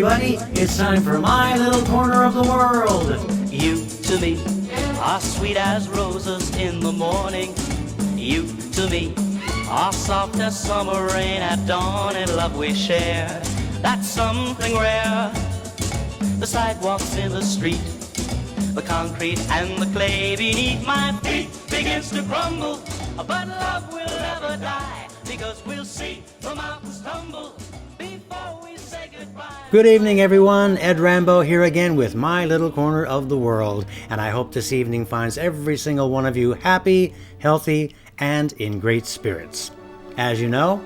everybody, it's time for my little corner of the world. You to me are sweet as roses in the morning. You to me are soft as summer rain at dawn, and love we share. That's something rare. The sidewalks in the street, the concrete and the clay beneath my feet begins to crumble, but love will never die, because we'll see the mountains tumble before we say goodbye. Good evening, everyone. Ed Rambeau here again with my little corner of the world, and I hope this evening finds every single one of you happy, healthy, and in great spirits. As you know,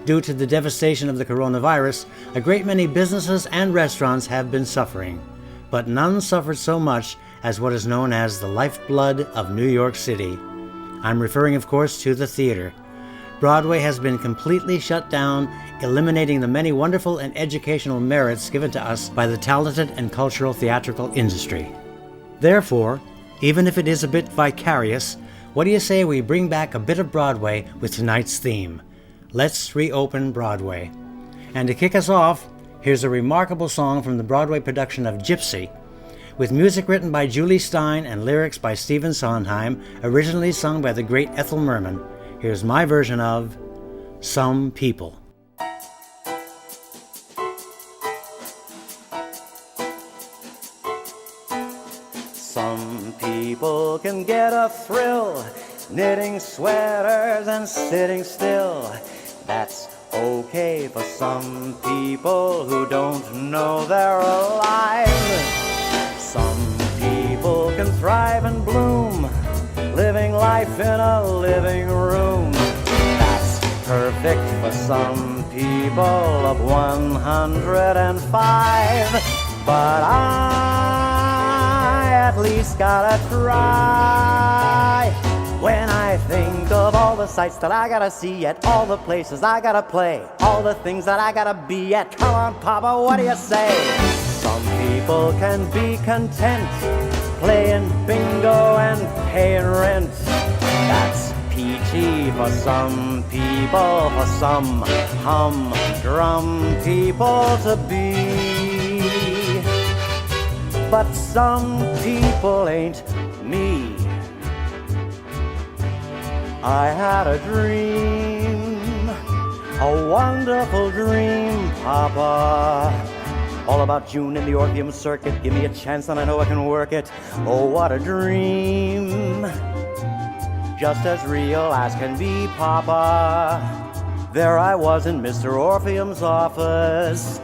due to the devastation of the coronavirus, a great many businesses and restaurants have been suffering, but none suffered so much as what is known as the lifeblood of New York City. I'm referring, of course, to the theater. Broadway has been completely shut down, eliminating the many wonderful and educational merits given to us by the talented and cultural theatrical industry. Therefore, even if it is a bit vicarious, what do you say we bring back a bit of Broadway with tonight's theme? Let's reopen Broadway. And to kick us off, here's a remarkable song from the Broadway production of Gypsy, with music written by Julie Stein and lyrics by Stephen Sondheim, originally sung by the great Ethel Merman. Here's my version of Some People. Some people can get a thrill knitting sweaters and sitting still. That's okay for some people who don't know they're alive. Some people can thrive and bloom, living life in a living room. That's perfect for some people of 105. But I at least gotta try. When I think of all the sights that I gotta see at, all the places I gotta play, all the things that I gotta be at, come on, Papa, what do you say? Some people can be content playing bingo and paying rent. That's peachy for some people, for some humdrum people to be. But some people ain't me. I had a dream, a wonderful dream, Papa, all about June in the Orpheum Circuit. Give me a chance and I know I can work it. Oh, what a dream, just as real as can be, Papa. There I was in Mr. Orpheum's office,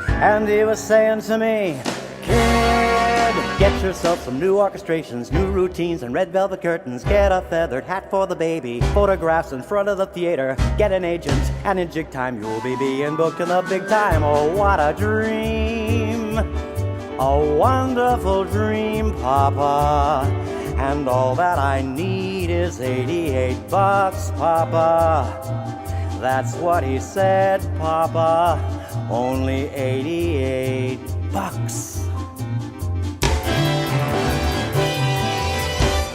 and he was saying to me, "Kid, get yourself some new orchestrations, new routines, and red velvet curtains. Get a feathered hat for the baby, photographs in front of the theater. Get an agent, and in jig time you'll be being booked in the big time." Oh, what a dream, a wonderful dream, Papa. And all that I need is $88, Papa. That's what he said, Papa. Only $88.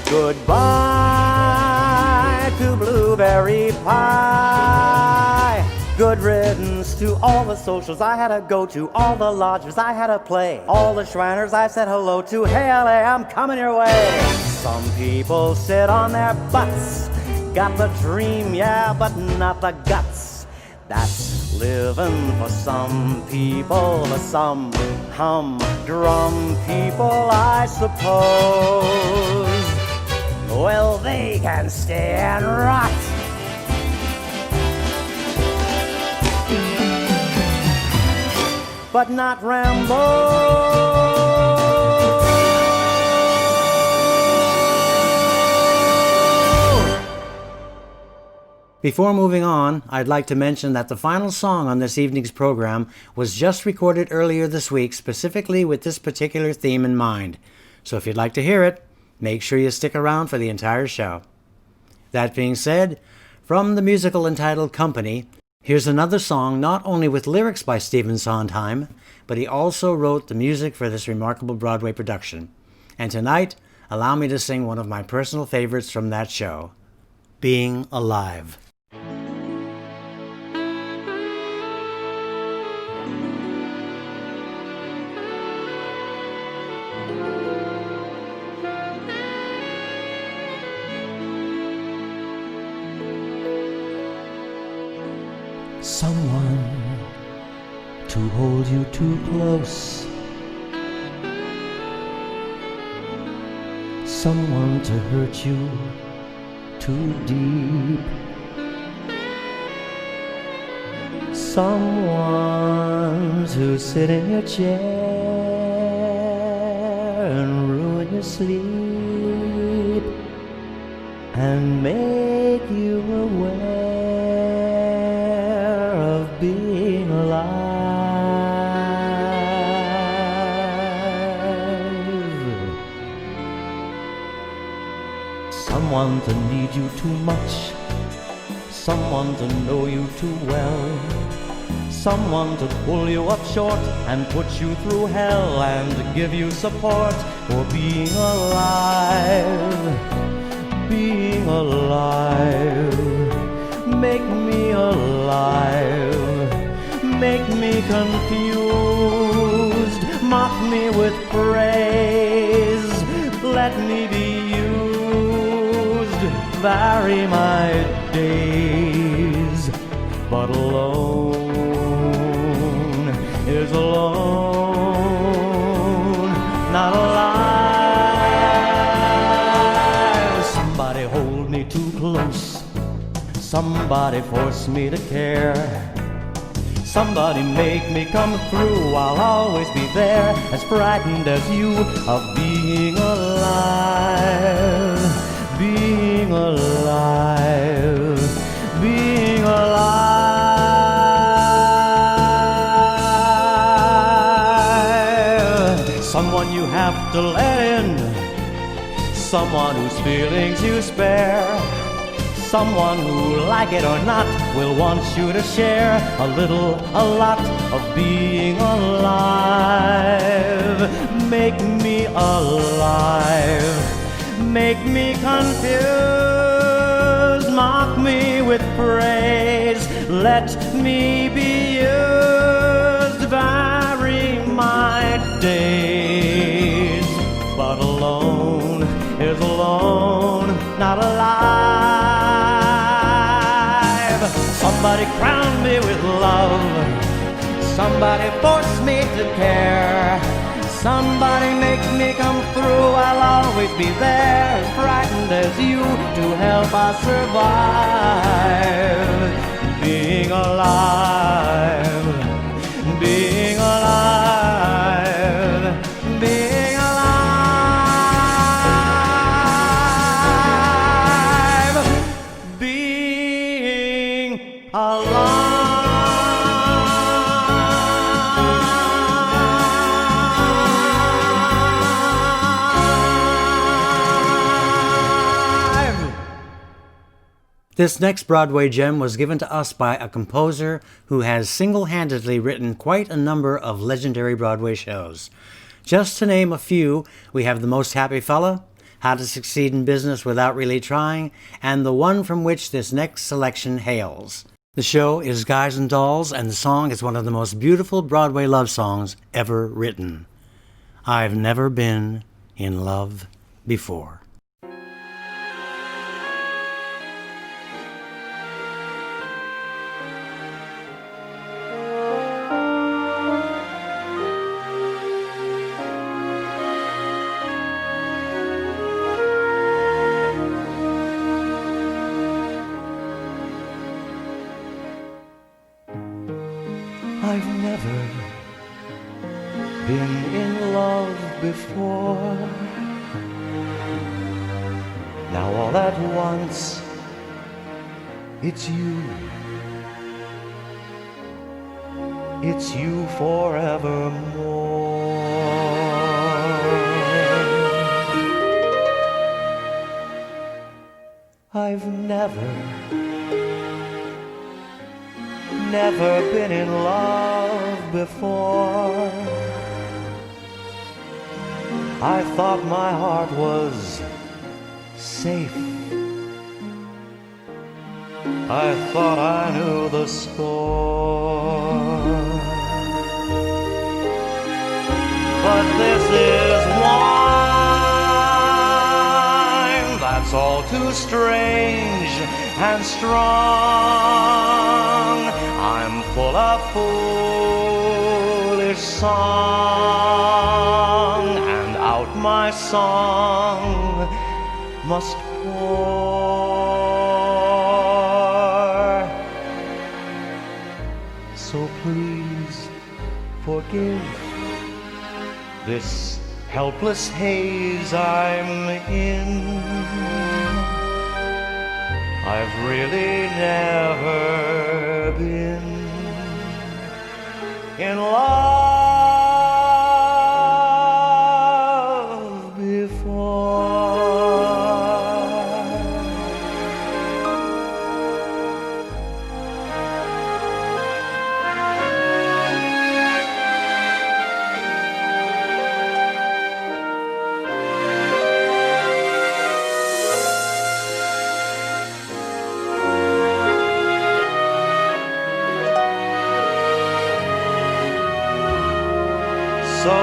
Goodbye to blueberry pie. Good riddance to all the socials I had to go to, all the lodgers I had to play, all the Shriners I said hello to. Hey, LA, I'm coming your way. Some people sit on their butts, got the dream, yeah, but not the guts. That's living for some people, for some humdrum people, I suppose. Well, they can stay and rot. But not Rambeau. Before moving on, I'd like to mention that the final song on this evening's program was just recorded earlier this week, specifically with this particular theme in mind. So if you'd like to hear it, make sure you stick around for the entire show. That being said, from the musical entitled Company, here's another song not only with lyrics by Stephen Sondheim, but he also wrote the music for this remarkable Broadway production. And tonight, allow me to sing one of my personal favorites from that show, Being Alive. someone to hold you too close, someone to hurt you too deep, someone to sit in your chair and ruin your sleep and make you aware of being alive. Someone to need you too much, someone to know you too well, someone to pull you up short and put you through hell and to give you support for being alive, being alive. Make me alive, make me confused, mock me with praise, let me be used, vary my days, but alone is alone, not alive. Somebody hold me too close, somebody force me to care, somebody make me come through, I'll always be there, as frightened as you of being alive, being alive, being alive. Someone you have to let in, someone whose feelings you spare, someone who, like it or not, will want you to share a little, a lot of being alive. Make me alive, make me confused, mock me with praise, let me be used, vary my days, but alone is alone, not alive. Somebody crown me with love, somebody force me to care, somebody make me come through, I'll always be there, as frightened as you, to help us survive. Being alive, being alive, being alive, being alive. This next Broadway gem was given to us by a composer who has single-handedly written quite a number of legendary Broadway shows. Just to name a few, we have The Most Happy Fella, How to Succeed in Business Without Really Trying, and the one from which this next selection hails. The show is Guys and Dolls, and the song is one of the most beautiful Broadway love songs ever written. I've never been in love before. I've never been in love before. Now all at once, it's you. It's you forevermore. I've never been in love before. I thought my heart was safe. I thought I knew the score. But this is wine that's all too strange and strong. full of foolish song, and out my song must pour. So please forgive this helpless haze I'm in. I've really never been in love before. So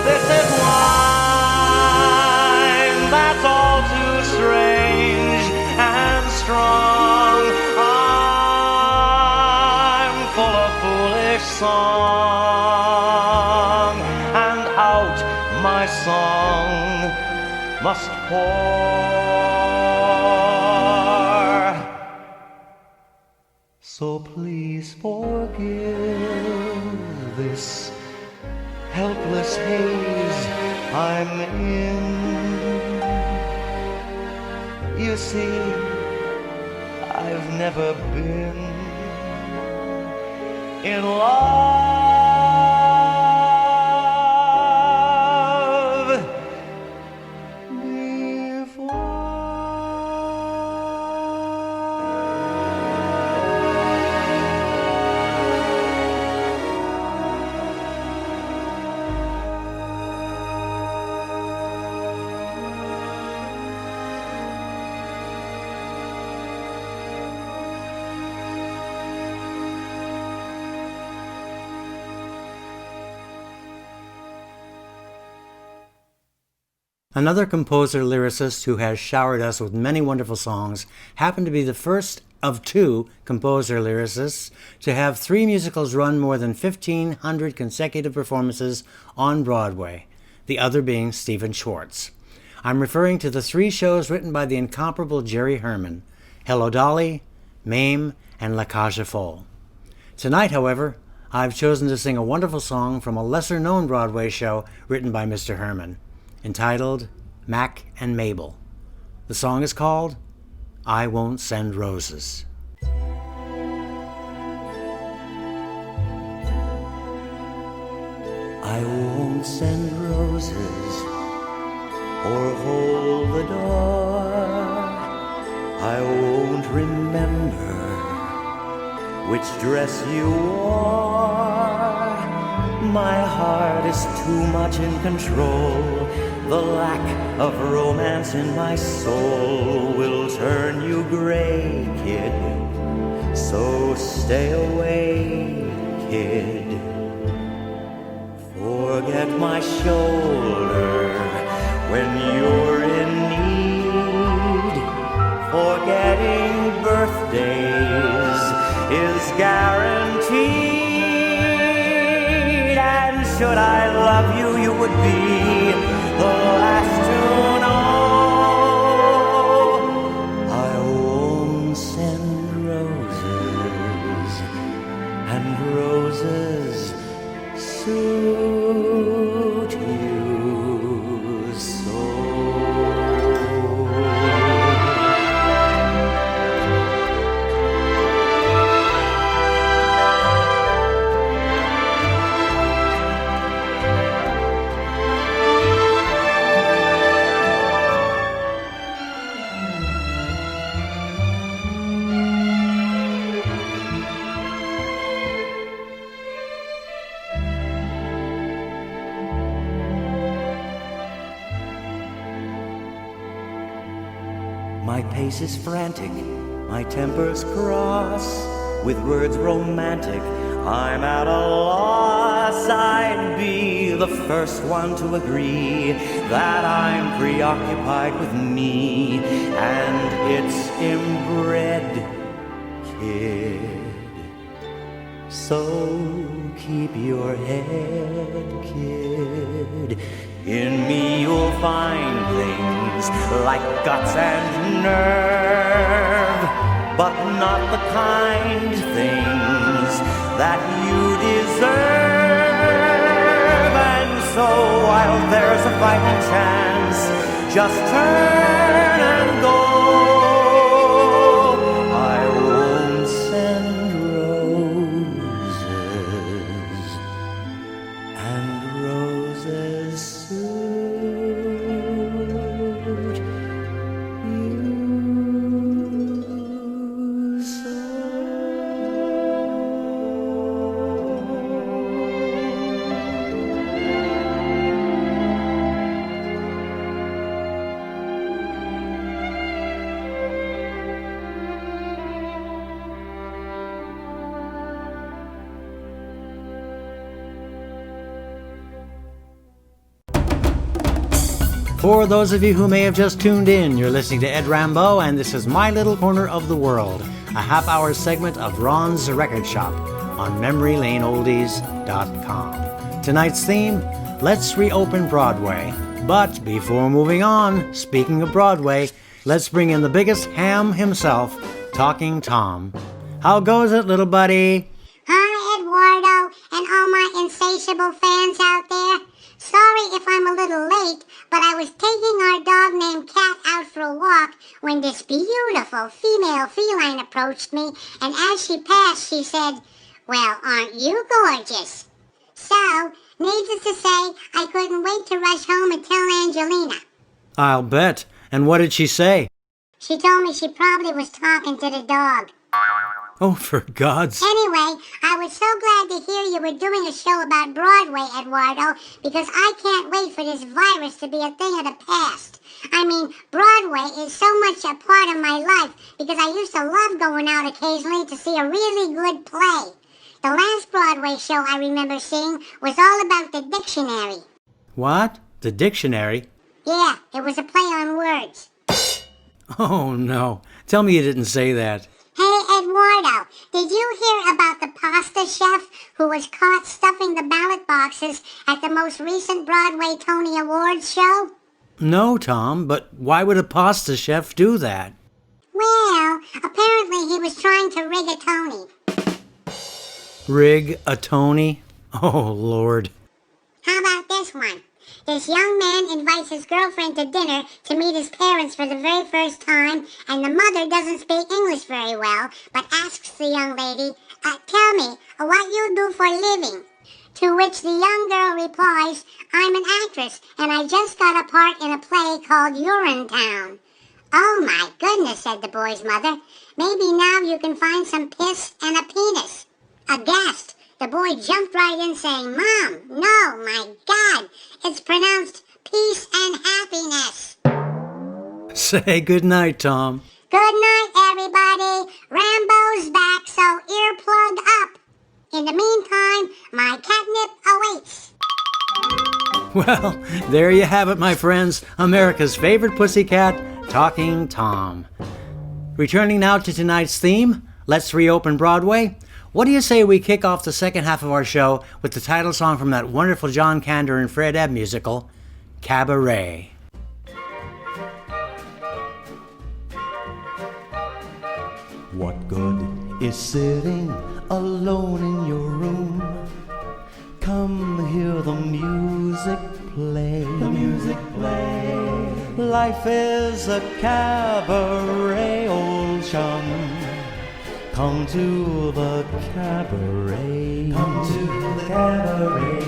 this is wine that's all too strange and strong. I'm full of foolish song, and out my song must pour. So please forgive this helpless haze I'm in. You see, I've never been in love before. Another composer-lyricist who has showered us with many wonderful songs happened to be the first of two composer-lyricists to have 3 musicals run more than 1,500 consecutive performances on Broadway, the other being Stephen Schwartz. I'm referring to the 3 shows written by the incomparable Jerry Herman, Hello Dolly, Mame, and La Cage aux Folles. Tonight, however, I've chosen to sing a wonderful song from a lesser-known Broadway show written by Mr. Herman, entitled Mac and Mabel. The song is called I Won't Send Roses. I won't send roses or hold the door. I won't remember which dress you wore. My heart is too much in control. The lack of romance in my soul will turn you gray, kid. So stay away, kid. Forget my shoulder when you're in need. Forgetting birthdays is guaranteed. And should I love you, you would be the last to know. I won't send roses, and roses suit you so. My pace is frantic, my temper's cross. With words romantic, I'm at a loss. I'd be the first one to agree that I'm preoccupied with me and its inbred kid. So keep your head, kid. In me you'll find things like guts and nerve, but not the kind things that you deserve. And so while there's a fighting chance, just turn and go. I won't send roses, and roses suit you so. For those of you who may have just tuned in, you're listening to Ed Rambeau, and this is My Little Corner of the World, a half-hour segment of Ron's Record Shop on MemoryLaneOldies.com. Tonight's theme, let's reopen Broadway. But before moving on, speaking of Broadway, let's bring in the biggest ham himself, Talking Tom. How goes it, little buddy? Hi, Eduardo, and all my insatiable fans out there. Sorry if I'm a little late, but I was taking our dog named Cat out for a walk when this beautiful female feline approached me, and as she passed, she said, "Well, aren't you gorgeous?" So, needless to say, I couldn't wait to rush home and tell Angelina. I'll bet. And what did she say? She told me she probably was talking to the dog. Oh, for God's... Anyway, I was so glad to hear you were doing a show about Broadway, Eduardo, because I can't wait for this virus to be a thing of the past. I mean, Broadway is so much a part of my life because I used to love going out occasionally to see a really good play. The last Broadway show I remember seeing was all about the dictionary. What? The dictionary? Yeah, it was a play on words. Oh, no. Tell me you didn't say that. Hey, Eduardo, did you hear about the pasta chef who was caught stuffing the ballot boxes at the most recent Broadway Tony Awards show? No, Tom, but why would a pasta chef do that? Well, apparently he was trying to rig a Tony. Rig a Tony? Oh, Lord. How about this one? This young man invites his girlfriend to dinner to meet his parents for the very first time, and the mother doesn't speak English very well, but asks the young lady, "Tell me, what you do for a living?" To which the young girl replies, "I'm an actress, and I just got a part in a play called Urinetown." "Oh my goodness," said the boy's mother. "Maybe now you can find some piss and a penis." Aghast, the boy jumped right in saying, "Mom, no, my God, it's pronounced peace and happiness." Say good night, Tom. Good night, everybody. Rambeau's back, so earplug up. In the meantime, my catnip awaits. Well, there you have it, my friends. America's favorite pussycat, Talking Tom. Returning now to tonight's theme, let's reopen Broadway. What do you say we kick off the second half of our show with the title song from that wonderful John Kander and Fred Ebb musical, Cabaret? What good is sitting alone in your room? Come hear the music play. The music play. Life is a cabaret, old chum. Come to the cabaret. Come to the cabaret.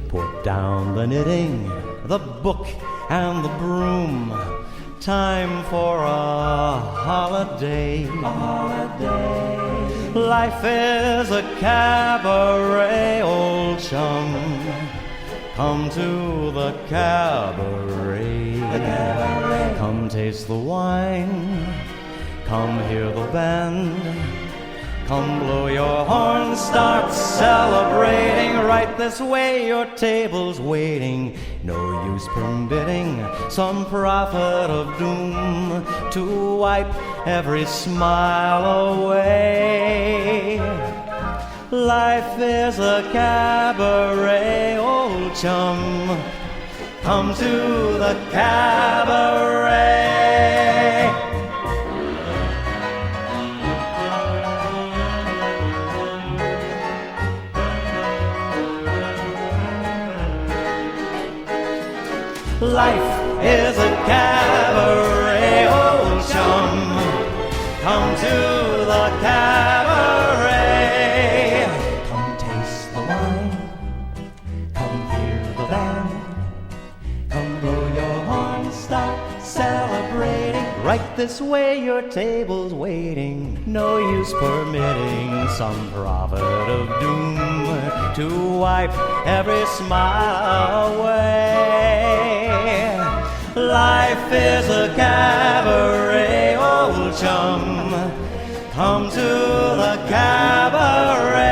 Put down the knitting, the book, and the broom. Time for a holiday. A holiday. Life is a cabaret, old chum. Come to the cabaret. The cabaret. Come taste the wine. Come hear the band. Come blow your horn, start celebrating. Right this way, your table's waiting. No use permitting some prophet of doom to wipe every smile away. Life is a cabaret, old chum. Come to the cabaret. Life is a cabaret, old chum. Come to the cabaret. Come taste the wine. Come hear the band. Come blow your horn, start celebrating. Right this way, your table's waiting. No use permitting some prophet of doom to wipe every smile away. Life is a cabaret, old chum. Come to the cabaret.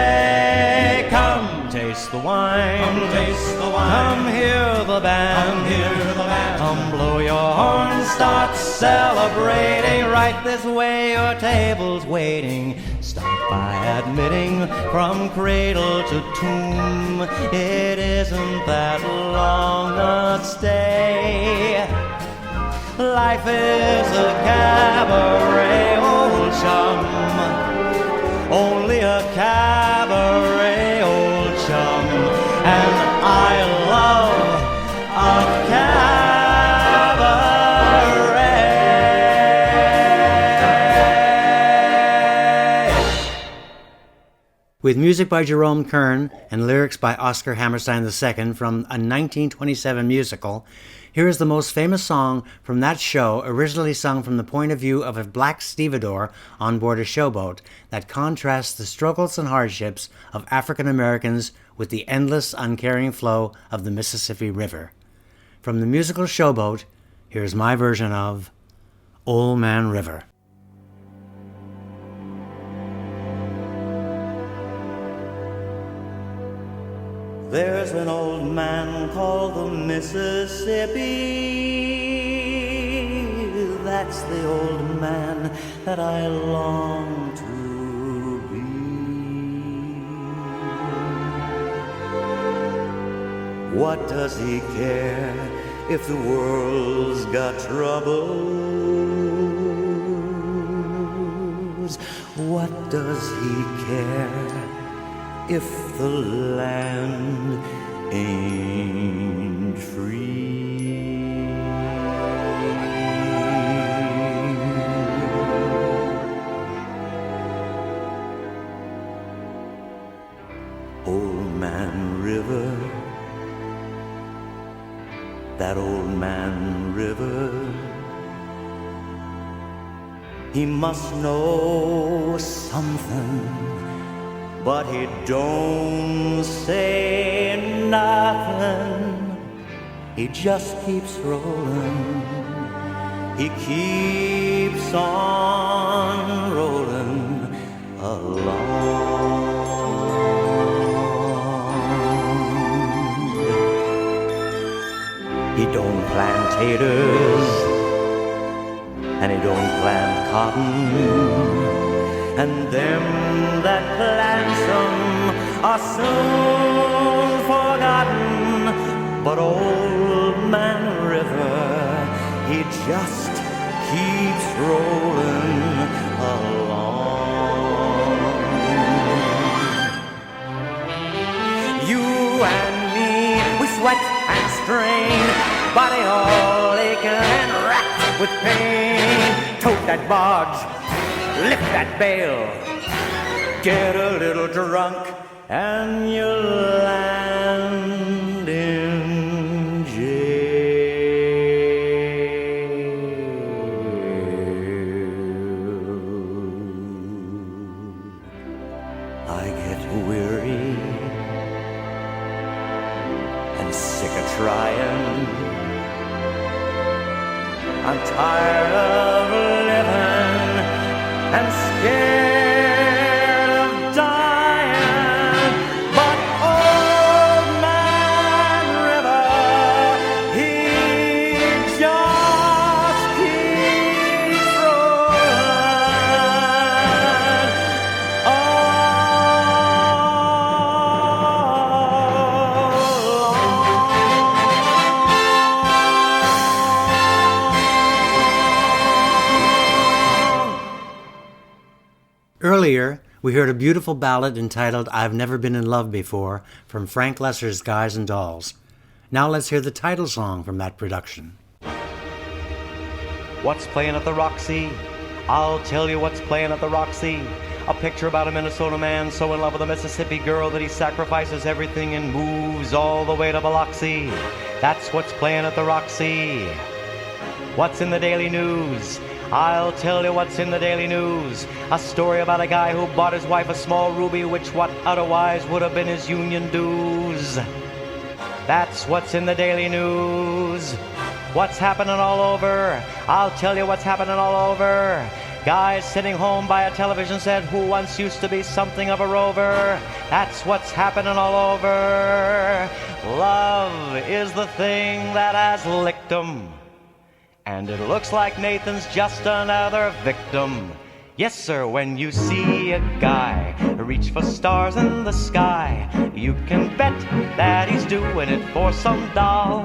Come taste the wine. Come taste the wine. Come hear the band. Come hear the band. Come blow your horn, start celebrating. Right this way, your table's waiting. Start by admitting from cradle to tomb, it isn't that long a stay. Life is a cabaret, old chum. Only a cabaret, old chum. And I love a cabaret. With music by Jerome Kern and lyrics by Oscar Hammerstein II from a 1927 musical, here is the most famous song from that show, originally sung from the point of view of a black stevedore on board a showboat that contrasts the struggles and hardships of African Americans with the endless, uncaring flow of the Mississippi River. From the musical Showboat, here's my version of Old Man River. There's an old man called the Mississippi. That's the old man that I long to be. What does he care if the world's got troubles? What does he care if the land ain't free? Old Man River, that old man River, he must know something, but he don't say nothing. He just keeps rolling. He keeps on rolling along. He don't plant taters, and he don't plant cotton, and them that plants them are soon forgotten. But old man River, he just keeps rolling along. You and me, we sweat and strain, body all aching and racked with pain. Tote that barge, lift that bale, get a little drunk, and you'll land in jail. I get weary and sick of trying. I'm tired of living and scared of dying. But old man River, he just keeps rolling on. Earlier, we heard a beautiful ballad entitled I've Never Been in Love Before from Frank Loesser's Guys and Dolls. Now let's hear the title song from that production. What's playing at the Roxy? I'll tell you what's playing at the Roxy. A picture about a Minnesota man so in love with a Mississippi girl that he sacrifices everything and moves all the way to Biloxi. That's what's playing at the Roxy. What's in the Daily News? I'll tell you what's in the Daily News. A story about a guy who bought his wife a small ruby, which what otherwise would have been his union dues. That's what's in the Daily News. What's happening all over? I'll tell you what's happening all over. Guys sitting home by a television set who once used to be something of a rover. That's what's happening all over. Love is the thing that has licked 'em. And it looks like Nathan's just another victim. Yes, sir, when you see a guy reach for stars in the sky, you can bet that he's doing it for some doll.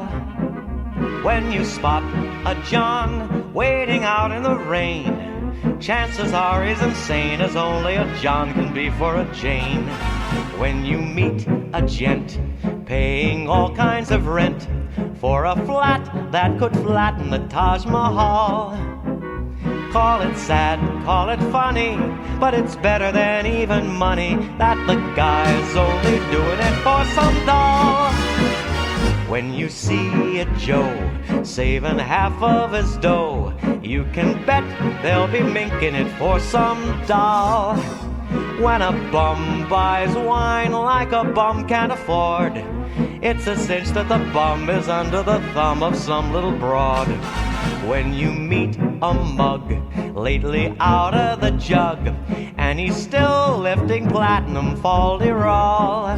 When you spot a John waiting out in the rain, chances are he's insane as only a John can be for a Jane. When you meet a gent paying all kinds of rent for a flat that could flatten the Taj Mahal, call it sad, call it funny, but it's better than even money that the guy's only doing it for some doll. When you see a Joe saving half of his dough, you can bet they'll be minking it for some doll. When a bum buys wine like a bum can't afford, it's a cinch that the bum is under the thumb of some little broad. When you meet a mug lately out of the jug, and he's still lifting platinum fol-de-rol,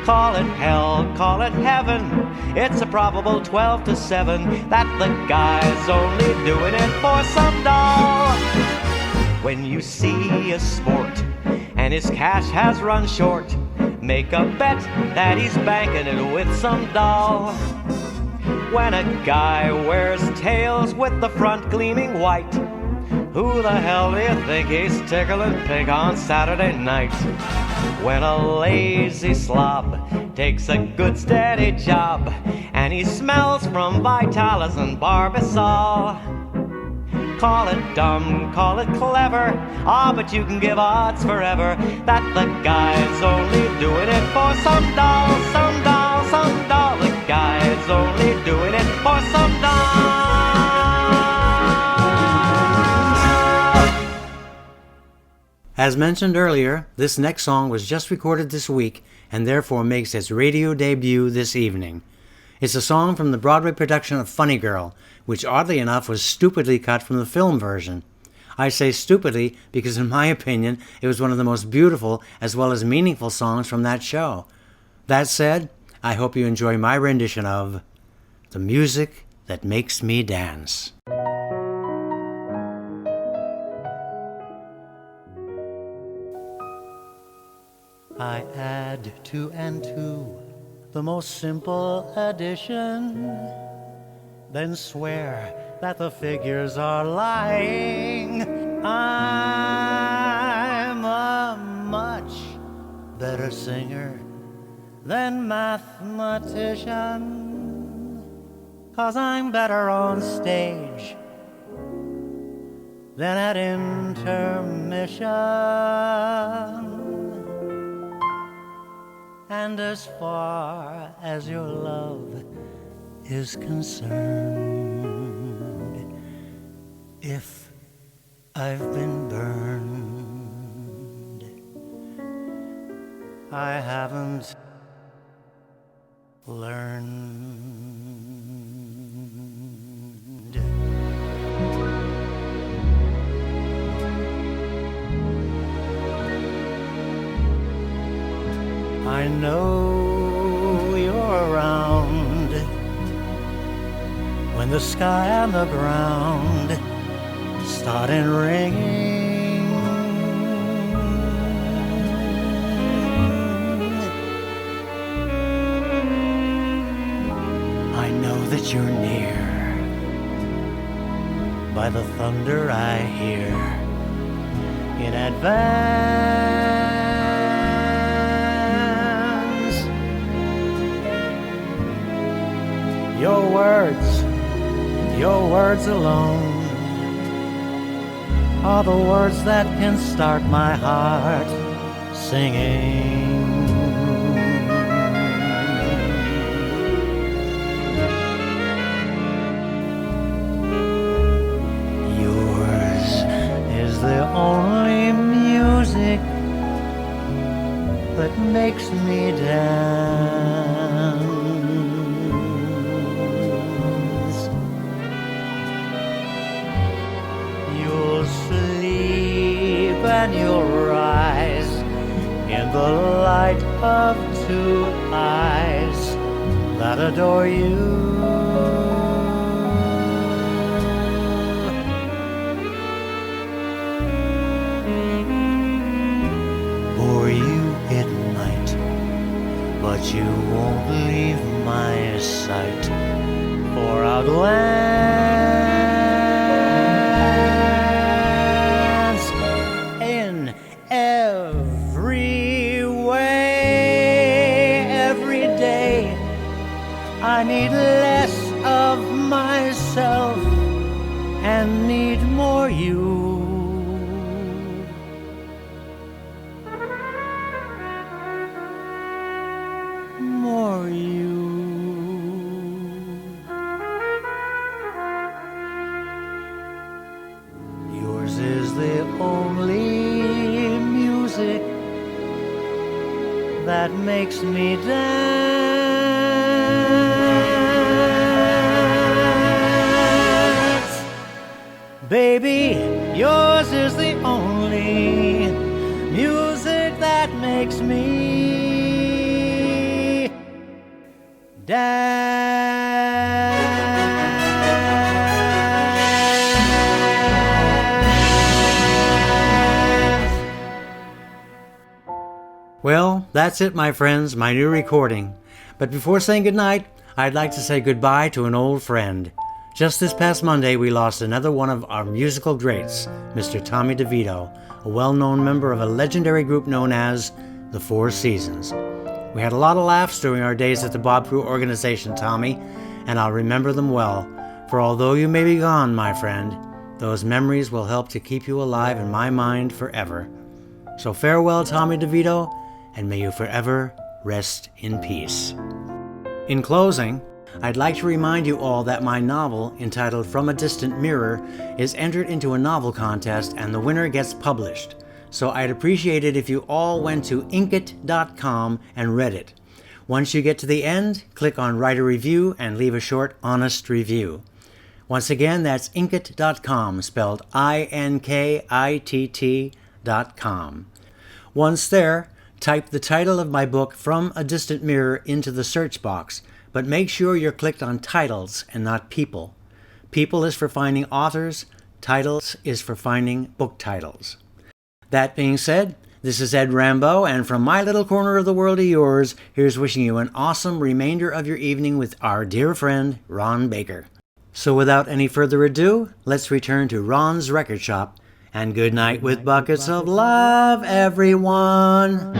call it hell, call it heaven, it's a probable 12 to 7 that the guy's only doing it for some doll. When you see a sport and his cash has run short, make a bet that he's banking it with some doll. When a guy wears tails with the front gleaming white, who the hell do you think he's tickling pink on Saturday night? When a lazy slob takes a good steady job and he smells from Vitalis and Barbasol, call it dumb, call it clever, but you can give odds forever that the guy's only doing it for some doll, some doll, some doll. The guy's only doing it for some doll. As mentioned earlier, this next song was just recorded this week and therefore makes its radio debut this evening. It's a song from the Broadway production of Funny Girl, which oddly enough was stupidly cut from the film version. I say stupidly because in my opinion it was one of the most beautiful as well as meaningful songs from that show. That said, I hope you enjoy my rendition of The Music That Makes Me Dance. I add 2 and 2, the most simple addition, then swear that the figures are lying. I'm a much better singer than mathematician, 'cause I'm better on stage than at intermission. And as far as your love is concerned, if I've been burned, I haven't learned. I know you're around when the sky and the ground start ringing. I know that you're near by the thunder I hear in advance. Your words alone are the words that can start my heart singing. Yours is the only music that makes me dance. You'll sleep and you'll rise in the light of two eyes that adore you. For you it might, but you won't leave my sight, for I'll glance in every way. Every day I need less of myself and need more you. More you. Yours is the only music that makes me dance. Baby, yours is the only music that makes me dance. Well, that's it, my friends, my new recording. But before saying goodnight, I'd like to say goodbye to an old friend. Just this past Monday, we lost another one of our musical greats, Mr. Tommy DeVito, a well-known member of a legendary group known as the Four Seasons. We had a lot of laughs during our days at the Bob Crew organization, Tommy, and I'll remember them well, for although you may be gone, my friend, those memories will help to keep you alive in my mind forever. So farewell, Tommy DeVito, and may you forever rest in peace. In closing, I'd like to remind you all that my novel, entitled From a Distant Mirror, is entered into a novel contest and the winner gets published. So I'd appreciate it if you all went to inkit.com and read it. Once you get to the end, click on Write a Review and leave a short, honest review. Once again, that's inkit.com, spelled INKITT.com. Once there, type the title of my book, From a Distant Mirror, into the search box, but make sure you're clicked on titles and not people. People is for finding authors, titles is for finding book titles. That being said, this is Ed Rambeau, and from my little corner of the world to yours, here's wishing you an awesome remainder of your evening with our dear friend, Ron Baker. So without any further ado, let's return to Ron's record shop, and good night with buckets of love, everyone.